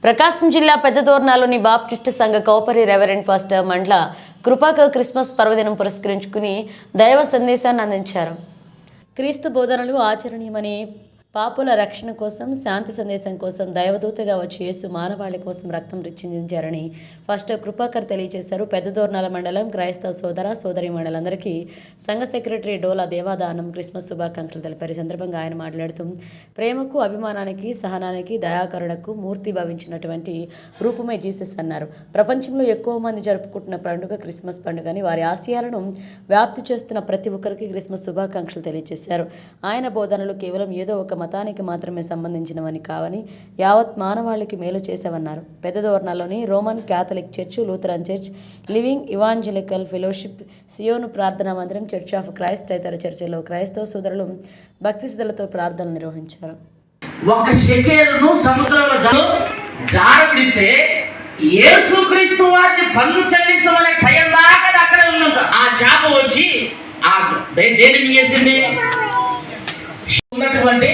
ప్రకాశం జిల్లా పెద్దదోర్నాలోని బాప్టిస్ట్ సంఘ కౌపరి reverend pastor Mandla Krupakar Christmas పర్వదినం పురస్కరించుకుని దైవ సందేశాన్ని అందించారు. క్రీస్తు బోధనలు ఆచరణీయమని, పాపుల రక్షణ కోసం, శాంతి సందేశం కోసం దైవదూతగా వచ్చి యేసు మానవాళి కోసం రక్తం చిందించారని పాస్టర్ కృపాకర్ తెలియజేశారు. పెద్దదోర్నాల మండలం క్రైస్తవ సోదర సోదరి మండలందరికీ సంఘ సెక్రటరీ డోలా దేవాదానం క్రిస్మస్ శుభాకాంక్షలు తెలిపారు. ఈ సందర్భంగా ఆయన మాట్లాడుతూ ప్రేమకు, అభిమానానికి, సహనానికి, దయాకరుణకు మూర్తి భావించినటువంటి రూపమే జీసస్ అన్నారు. ప్రపంచంలో ఎక్కువ మంది జరుపుకుంటున్న పండుగ క్రిస్మస్ పండుగని, వారి ఆశయాలను వ్యాప్తి చేస్తున్న ప్రతి ఒక్కరికి క్రిస్మస్ శుభాకాంక్షలు తెలియజేశారు. ఆయన బోధనలు కేవలం ఏదో ఒక మతానికి మాత్రమే సంబంధించినవని కావని, యావత్ మానవాళికి మేలు చేశావన్నారు. పెద్దదోర్నాలోని Roman Catholic church, Lutheran church, living evangelical fellowship, సియోను ప్రార్థనా మందిరం, చర్చ్ ఆఫ్ క్రైస్ట్ తదితర చర్చిలో క్రైస్తవ సోదరులు భక్తి శ్రద్ధలతో ప్రార్థనలు నిర్వహించారు. ఒక షెకెలును సముద్రంలో జారబిడిస్తే యేసుక్రీస్తు వారిని పన్ను చెల్లించమనే టైం దాకా అక్కడే ఉన్నంత ఆ చేప వచ్చి దేనిని చేసింది? ఉన్నటువంటి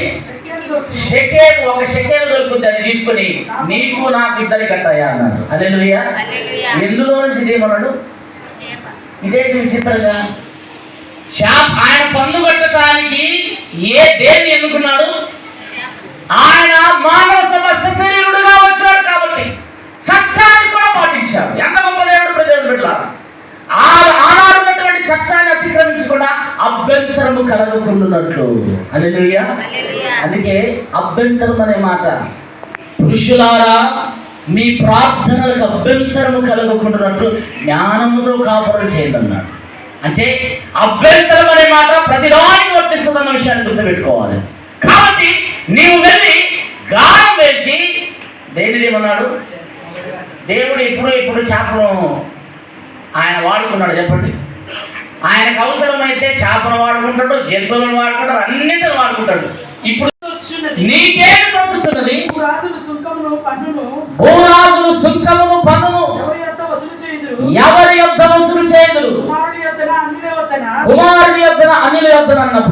షెకెల్, ఒక షెకెల్ దొరుకుతుంది, అది తీసుకొని నీకు నాకు ఇద్దరి కట్టయ్యా అన్నాడు. హల్లెలూయా. ఎందులో నుంచి దేమన్నాడు? ఇదే విచిత్రంగా ఆయన పన్ను కట్టడానికి దేన్ని ఎన్నుకున్నాడు? ఆయన మానవ సమస్య శరీరుడుగా వచ్చాడు కాబట్టి చట్టాన్ని కూడా పాటించాడు. ఎంత గొప్ప దేవుడు ప్రజలు పెట్టారు. ఆనాడు ఉన్నటువంటి చట్టాన్ని అతిక్రమించకుండా అభ్యంతరము కలగకుండాన్నట్లు. హల్లెలూయా. అందుకే అభ్యంతరం అనే మాట, పురుషులారా మీ ప్రార్థనలకు అభ్యంతరము కలగకుండాన్నట్లు జ్ఞానముతో కాపురం చేయండి అన్నాడు. అంటే అభ్యంతరం అనే మాట ప్రతిదానికి వర్తిస్తుందన్న విషయాన్ని గుర్తుపెట్టుకోవాలి. కాబట్టి నీవు వెళ్ళి గానం వేసి దేనిదేమన్నాడు? దేవుడు ఇప్పుడు చేపను ఆయన వాడుకున్నాడు. చెప్పండి, ఆయనకు అవసరమైతే చేపను వాడుకుంటాడు, జంతువులను వాడుకుంటాడు, అన్నిటిని వాడుకుంటాడు. ఇప్పుడు నీకేమి తోచుతున్నది? భూరాజులు సుంకమును పన్నును ఎవరి యొద్ద వసూలు చేయుదురు? కుమారుని యొద్దన అన్యుల యొద్దన అన్నప్పుడు